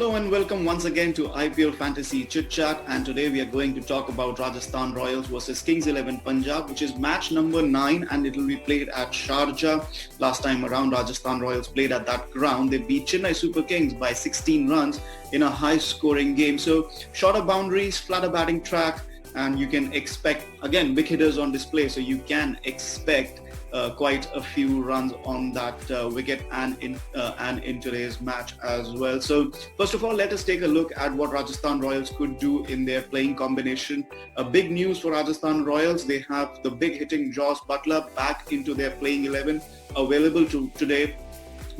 Hello and welcome once again to IPL Fantasy ChitChat, and today we are going to talk about Rajasthan Royals versus Kings 11 Punjab, which is match number 9 and it will be played at Sharjah. Last time around, Rajasthan Royals played at that ground. They beat Chennai Super Kings by 16 runs in a high-scoring game. So shorter boundaries, flatter batting track, and you can expect, again, big hitters on display. So you can expect quite a few runs on that wicket and in today's match as well. So first of all, let us take a look at what Rajasthan Royals could do in their playing combination. Big news for Rajasthan Royals: they have the big hitting Jos Buttler back into their playing 11, available today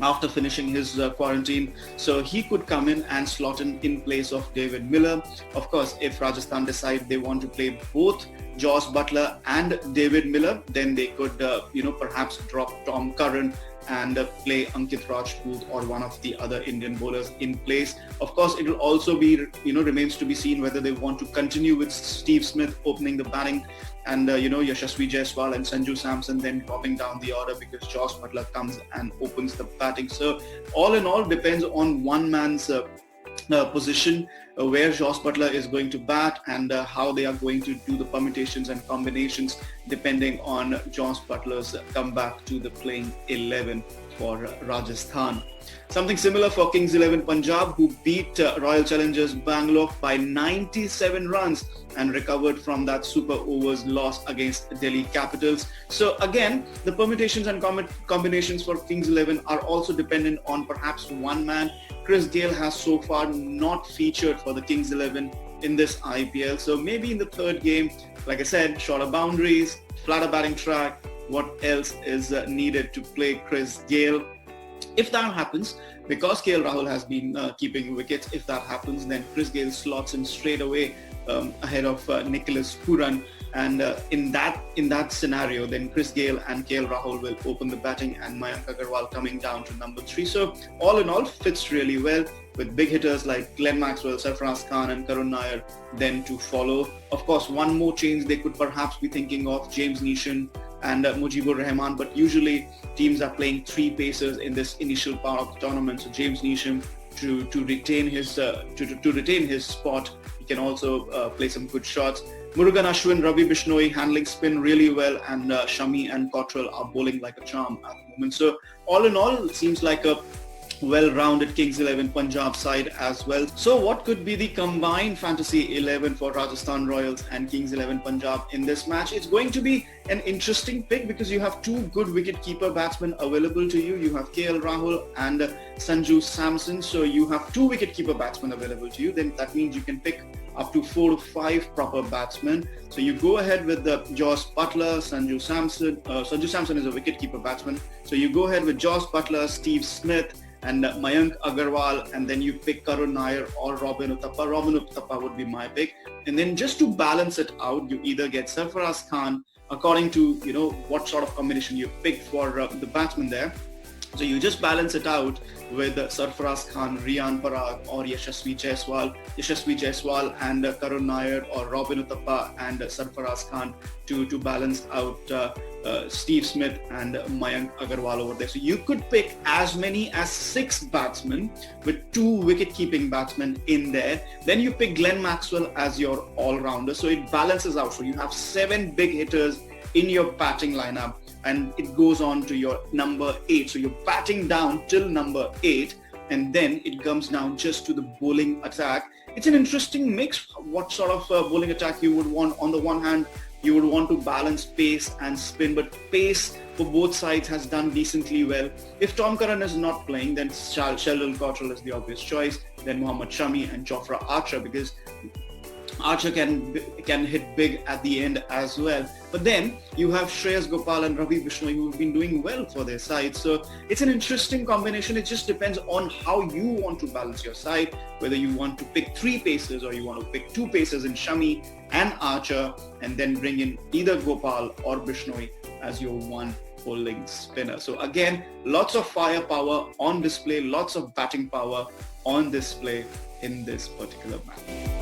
after finishing his quarantine, so he could come in and slot in place of David Miller. Of course, if Rajasthan decide they want to play both Jos Buttler and David Miller, then they could perhaps drop Tom Curran and play Ankit Rajput or one of the other Indian bowlers in place. Of course, it will also be, remains to be seen whether they want to continue with Steve Smith opening the batting and, Yashasvi Jaiswal and Sanju Samson then dropping down the order because Jos Buttler comes and opens the batting. So all in all, depends on one man's position, where Jos Buttler is going to bat and how they are going to do the permutations and combinations depending on Jos Buttler's comeback to the playing 11 for Rajasthan. Something similar for Kings 11 Punjab, who beat Royal Challengers Bangalore by 97 runs and recovered from that super overs loss against Delhi Capitals. So again, the permutations and combinations for Kings 11 are also dependent on perhaps one man. Chris Gayle has so far not featured for the Kings 11 in this IPL. So maybe in the third game, like I said, shorter boundaries, flatter batting track. What else is needed to play Chris Gayle? If that happens, because Rahul has been keeping wickets, if that happens, then Chris Gayle slots in straight away ahead of Nicholas Pooran. And in that scenario, then Chris Gayle and Rahul will open the batting and Mayank Agarwal coming down to number 3. So all in all, fits really well with big hitters like Glenn Maxwell, Sarfaraz Khan and Karun Nair then to follow. Of course, one more change they could perhaps be thinking of, James Neesham and Mujibur Rahman, but usually teams are playing 3 pacers in this initial part of the tournament. So James Neesham to retain his spot, he can also play some good shots. Murugan Ashwin, Ravi Bishnoi handling spin really well, and Shami and Cottrell are bowling like a charm at the moment. So all in all, it seems like a well-rounded Kings 11 Punjab side as well. So what could be the combined fantasy 11 for Rajasthan Royals and Kings 11 Punjab in this match? It's going to be an interesting pick because you have 2 good wicket-keeper batsmen available to you. You have Rahul and Sanju Samson. So you have 2 wicket-keeper batsmen available to you. Then that means you can pick up to 4 to 5 proper batsmen. So you go ahead with the Jos Buttler, Sanju Samson. Sanju Samson is a wicket-keeper batsman. So you go ahead with Jos Buttler, Steve Smith, and Mayank Agarwal, and then you pick Karun Nair or Robin Uthappa. Robin Uthappa would be my pick. And then just to balance it out, you either get Sarfaraz Khan according to what sort of combination you picked for the batsman there. So you just balance it out with Sarfaraz Khan, Riyan Parag or Yashasvi Jaiswal and Karun Nair or Robin Uthappa and Sarfaraz Khan to balance out Steve Smith and Mayank Agarwal over there. So you could pick as many as 6 batsmen with 2 wicket-keeping batsmen in there. Then you pick Glenn Maxwell as your all-rounder. So it balances out. So you have 7 big hitters in your batting lineup, and it goes on to your number 8. So you're batting down till number 8, and then it comes down just to the bowling attack. It's an interesting mix, what sort of bowling attack you would want. On the one hand, you would want to balance pace and spin, but pace for both sides has done decently well. If Tom Curran is not playing, then Sheldon Cottrell is the obvious choice, then Mohammad Shami and Jofra Archer, because Archer can hit big at the end as well. But then you have Shreyas Gopal and Ravi Bishnoi, who have been doing well for their side. So it's an interesting combination. It just depends on how you want to balance your side, whether you want to pick 3 pacers or you want to pick 2 pacers in Shami and Archer, and then bring in either Gopal or Bishnoi as your one bowling spinner. So again, lots of firepower on display, lots of batting power on display in this particular match.